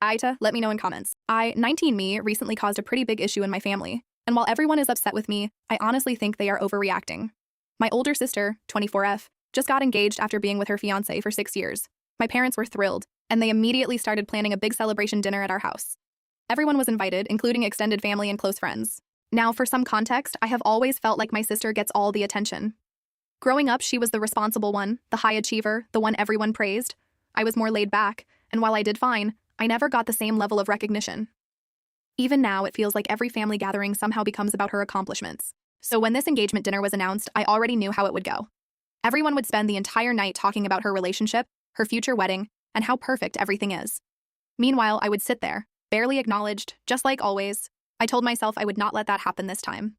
AITA, let me know in comments. 19 me, recently caused a pretty big issue in my family, and while everyone is upset with me, I honestly think they are overreacting. My older sister, 24F, just got engaged after being with her fiancé for 6 years. My parents were thrilled, and they immediately started planning a big celebration dinner at our house. Everyone was invited, including extended family and close friends. Now, for some context, I have always felt like my sister gets all the attention. Growing up, she was the responsible one, the high achiever, the one everyone praised. I was more laid back, and while I did fine, I never got the same level of recognition. Even now, it feels like every family gathering somehow becomes about her accomplishments. So when this engagement dinner was announced, I already knew how it would go. Everyone would spend the entire night talking about her relationship, her future wedding, and how perfect everything is. Meanwhile, I would sit there, barely acknowledged, just like always. I told myself I would not let that happen this time.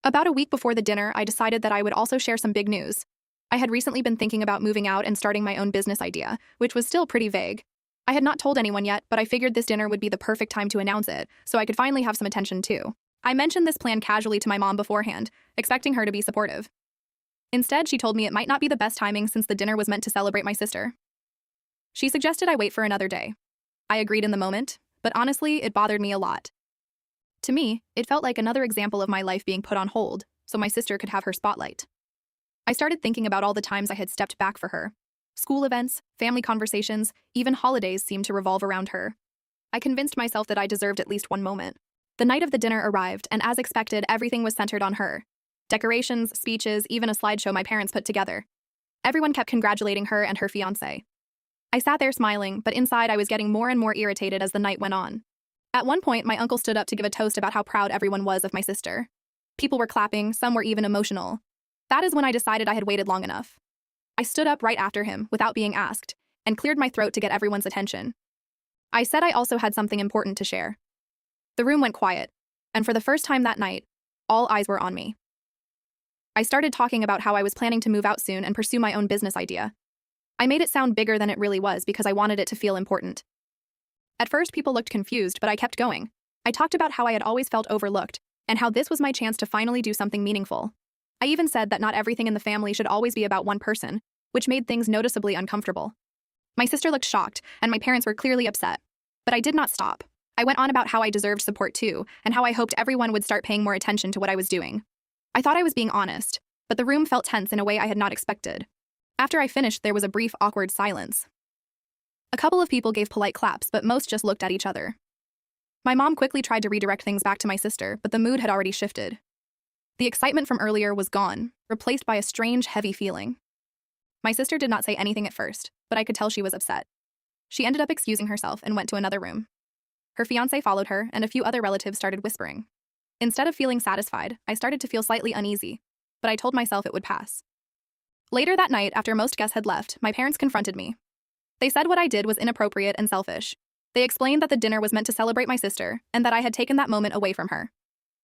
About a week before the dinner, I decided that I would also share some big news. I had recently been thinking about moving out and starting my own business idea, which was still pretty vague. I had not told anyone yet, but I figured this dinner would be the perfect time to announce it, so I could finally have some attention too. I mentioned this plan casually to my mom beforehand, expecting her to be supportive. Instead, she told me it might not be the best timing since the dinner was meant to celebrate my sister. She suggested I wait for another day. I agreed in the moment, but honestly, it bothered me a lot. To me, it felt like another example of my life being put on hold, so my sister could have her spotlight. I started thinking about all the times I had stepped back for her. School events, family conversations, even holidays seemed to revolve around her. I convinced myself that I deserved at least one moment. The night of the dinner arrived, and as expected, everything was centered on her. Decorations, speeches, even a slideshow my parents put together. Everyone kept congratulating her and her fiancé. I sat there smiling, but inside I was getting more and more irritated as the night went on. At one point, my uncle stood up to give a toast about how proud everyone was of my sister. People were clapping, some were even emotional. That is when I decided I had waited long enough. I stood up right after him, without being asked, and cleared my throat to get everyone's attention. I said I also had something important to share. The room went quiet, and for the first time that night, all eyes were on me. I started talking about how I was planning to move out soon and pursue my own business idea. I made it sound bigger than it really was because I wanted it to feel important. At first, people looked confused, but I kept going. I talked about how I had always felt overlooked, and how this was my chance to finally do something meaningful. I even said that not everything in the family should always be about one person, which made things noticeably uncomfortable. My sister looked shocked, and my parents were clearly upset. But I did not stop. I went on about how I deserved support too, and how I hoped everyone would start paying more attention to what I was doing. I thought I was being honest, but the room felt tense in a way I had not expected. After I finished, there was a brief, awkward silence. A couple of people gave polite claps, but most just looked at each other. My mom quickly tried to redirect things back to my sister, but the mood had already shifted. The excitement from earlier was gone, replaced by a strange, heavy feeling. My sister did not say anything at first, but I could tell she was upset. She ended up excusing herself and went to another room. Her fiancé followed her, and a few other relatives started whispering. Instead of feeling satisfied, I started to feel slightly uneasy, but I told myself it would pass. Later that night, after most guests had left, my parents confronted me. They said what I did was inappropriate and selfish. They explained that the dinner was meant to celebrate my sister, and that I had taken that moment away from her.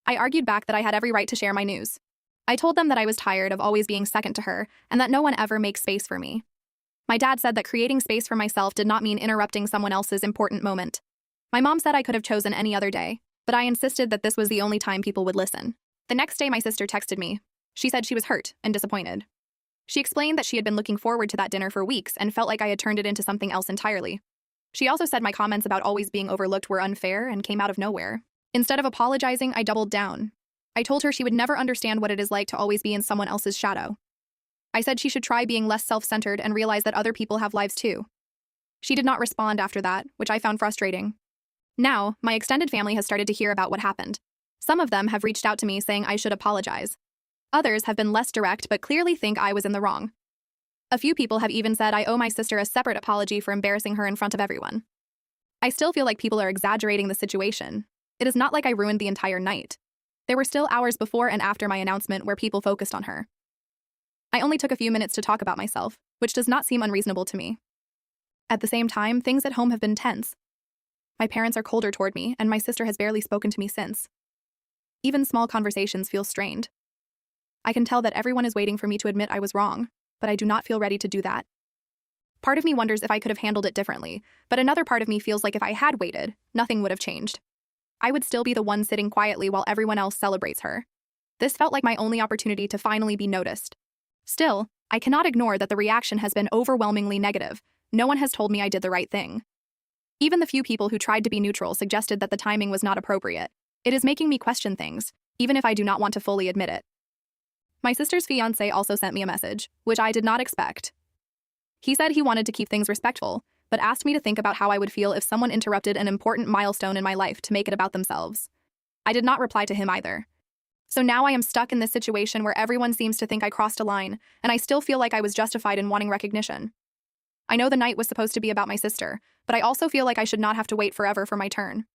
I argued back that I had every right to share my news. I told them that I was tired of always being second to her, and that no one ever makes space for me. My dad said that creating space for myself did not mean interrupting someone else's important moment. My mom said I could have chosen any other day, but I insisted that this was the only time people would listen. The next day, my sister texted me. She said she was hurt and disappointed. She explained that she had been looking forward to that dinner for weeks and felt like I had turned it into something else entirely. She also said my comments about always being overlooked were unfair and came out of nowhere. Instead of apologizing, I doubled down. I told her she would never understand what it is like to always be in someone else's shadow. I said she should try being less self-centered and realize that other people have lives too. She did not respond after that, which I found frustrating. Now, my extended family has started to hear about what happened. Some of them have reached out to me saying I should apologize. Others have been less direct but clearly think I was in the wrong. A few people have even said I owe my sister a separate apology for embarrassing her in front of everyone. I still feel like people are exaggerating the situation. It is not like I ruined the entire night. There were still hours before and after my announcement where people focused on her. I only took a few minutes to talk about myself, which does not seem unreasonable to me. At the same time, things at home have been tense. My parents are colder toward me, and my sister has barely spoken to me since. Even small conversations feel strained. I can tell that everyone is waiting for me to admit I was wrong, but I do not feel ready to do that. Part of me wonders if I could have handled it differently, but another part of me feels like if I had waited, nothing would have changed. I would still be the one sitting quietly while everyone else celebrates her. This felt like my only opportunity to finally be noticed. Still, I cannot ignore that the reaction has been overwhelmingly negative. No one has told me I did the right thing. Even the few people who tried to be neutral suggested that the timing was not appropriate. It is making me question things, even if I do not want to fully admit it. My sister's fiancé also sent me a message, which I did not expect. He said he wanted to keep things respectful, but asked me to think about how I would feel if someone interrupted an important milestone in my life to make it about themselves. I did not reply to him either. So now I am stuck in this situation where everyone seems to think I crossed a line, and I still feel like I was justified in wanting recognition. I know the night was supposed to be about my sister, but I also feel like I should not have to wait forever for my turn.